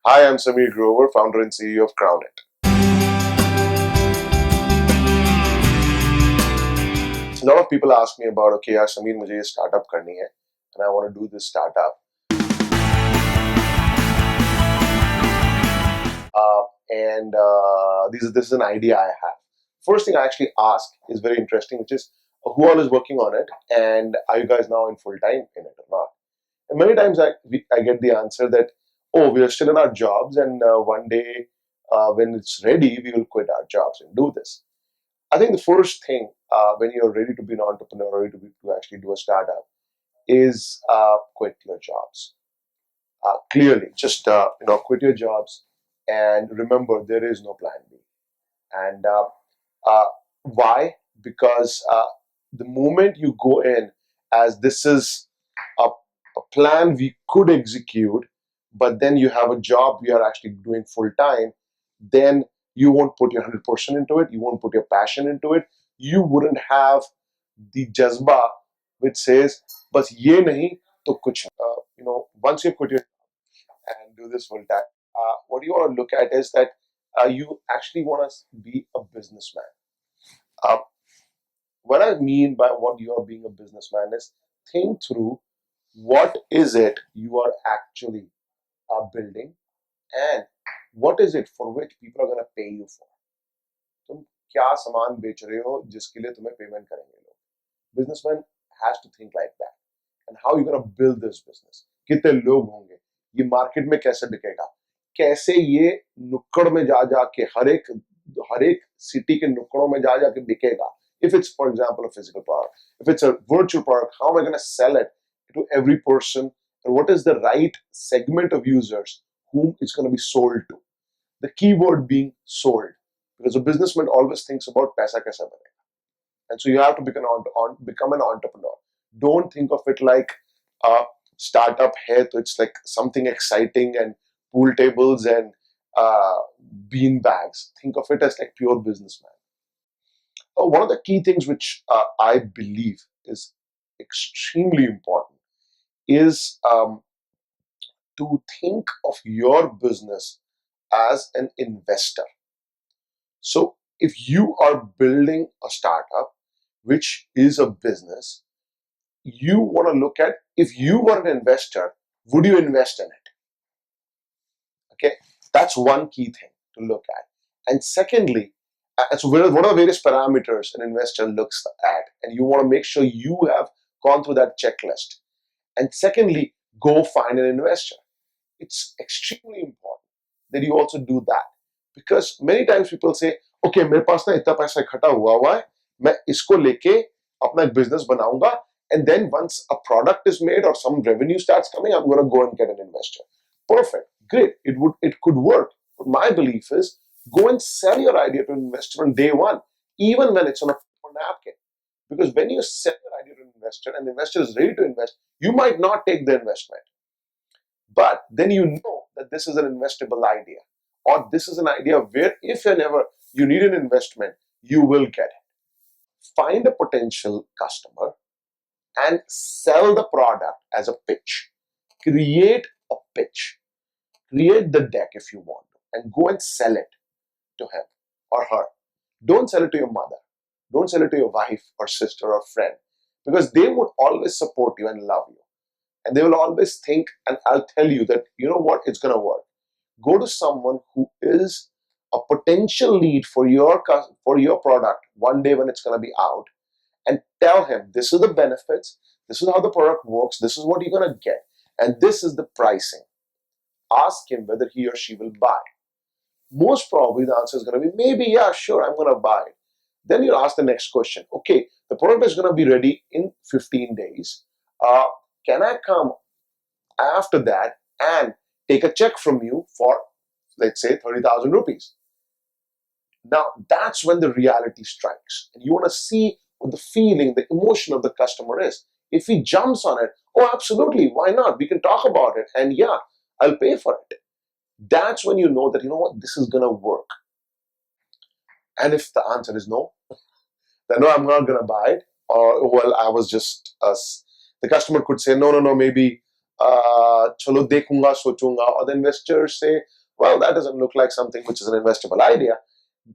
Hi, I'm Samir Grover, founder and CEO of Crown It. A lot of people ask me about, okay, yaar, Samir, मुझे ये startup करनी है, and I want to do this startup. This is an idea I have. First thing I actually ask is very interesting, which is who all is working on it, and are you guys now in full time in it or not? And many times I get the answer that, oh, we are still in our jobs, and one day when it's ready, we will quit our jobs and do this. I think the first thing when you're ready to be an entrepreneur, ready to actually do a startup, is quit your jobs. Clearly, just quit your jobs, and remember there is no plan B. And uh, why? Because the moment you go in as this is a plan we could execute, but then you have a job we are actually doing full time, then you won't put your 100% into it, you won't put your passion into it, you wouldn't have the jazba which says, bas ye nahi to kuch. Once you quit your and do this full time, what you want to look at is that you actually want to be a businessman. Uh, what I mean by what you are being a businessman is think through what is it you are actually building and what is it for which people are going to pay you for. तुम क्या सामान बेच रहे हो जिसके लिए तुम्हें payment करेंगे लोग. Businessman has to think like that. And how you going to build this business? कितने लोग होंगे? ये मार्केट में कैसे बिकेगा? कैसे ये नुक्कड़ में जा जाके हर एक सिटी के नुक्कड़ों में जा जाके बिकेगा? If it's, for example, a physical product, if it's a virtual product, how am I going to sell it to every person? And what is the right segment of users whom it's going to be sold to? The keyword being sold, because a businessman always thinks about paisa kaisa banega. And so you have to become an entrepreneur. Don't think of it like a startup hai, so it's like something exciting and pool tables and bean bags. Think of it as like pure businessman. One of the key things which I believe is extremely important is to think of your business as an investor. So if you are building a startup, which is a business, you want to look at, if you were an investor, would you invest in it? Okay, that's one key thing to look at. And secondly, so what are the various parameters an investor looks at? And you want to make sure you have gone through that checklist. And secondly, go find an investor. It's extremely important that you also do that. Because many times people say, okay, मेरे पास ना इतना पैसा इकट्ठा हुआ है, मैं इसको लेके अपना एक business बनाऊंगा, and then once a product is made or some revenue starts coming, I'm going to go and get an investor. Perfect, great, it could work. But my belief is go and sell your idea to an investor on day one, even when it's on a napkin. Because when you sell your idea to an investor and the investor is ready to invest, you might not take the investment. But then you know that this is an investable idea, or this is an idea where if and ever you need an investment, you will get it. Find a potential customer and sell the product as a pitch. Create a pitch. Create the deck if you want and go and sell it to him or her. Don't sell it to your mother. Don't sell it to your wife or sister or friend, because they would always support you and love you. And they will always think, and I'll tell you that, you know what, it's going to work. Go to someone who is a potential lead for your product one day when it's going to be out, and tell him this is the benefits, this is how the product works, this is what you're going to get, and this is the pricing. Ask him whether he or she will buy. Most probably the answer is going to be maybe, yeah, sure, I'm going to buy it. Then you ask the next question. Okay, the product is going to be ready in 15 days. Can I come after that and take a check from you for, let's say, 30,000 rupees? Now, that's when the reality strikes. And you want to see what the feeling, the emotion of the customer is. If he jumps on it, oh, absolutely, why not? We can talk about it. And yeah, I'll pay for it. That's when you know that, you know what, this is going to work. And if the answer is no, then no, I'm not going to buy it. Or, well, I was just, the customer could say, no, maybe, chalo dekhunga, sochunga. Or the investors say, well, that doesn't look like something which is an investable idea.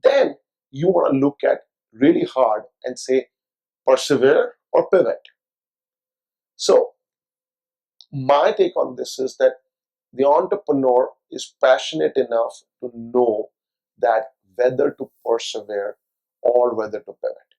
Then you want to look at really hard and say, persevere or pivot. So my take on this is that the entrepreneur is passionate enough to know that whether to persevere or whether to pivot.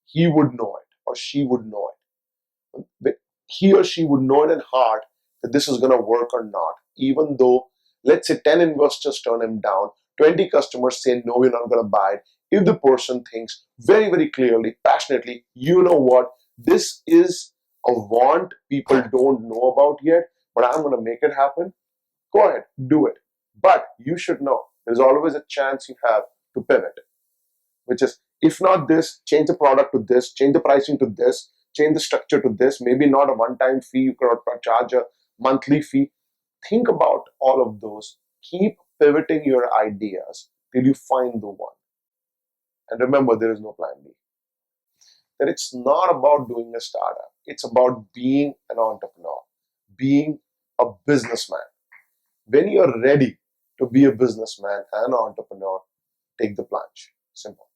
He would know it or she would know it. But he or she would know it in heart that this is going to work or not, even though, let's say, 10 investors turn him down, 20 customers say, no, we're not going to buy it. If the person thinks very, very clearly, passionately, you know what, this is a want people don't know about yet, but I'm going to make it happen, go ahead, do it. But you should know there's always a chance you have to pivot, which is, if not this, change the product to this, change the pricing to this, change the structure to this, maybe not a one-time fee, you could charge a monthly fee. Think about all of those. Keep pivoting your ideas till you find the one. And remember, there is no plan B. That it's not about doing a startup. It's about being an entrepreneur, being a businessman. When you're ready to be a businessman and an entrepreneur, take the plunge. Simple.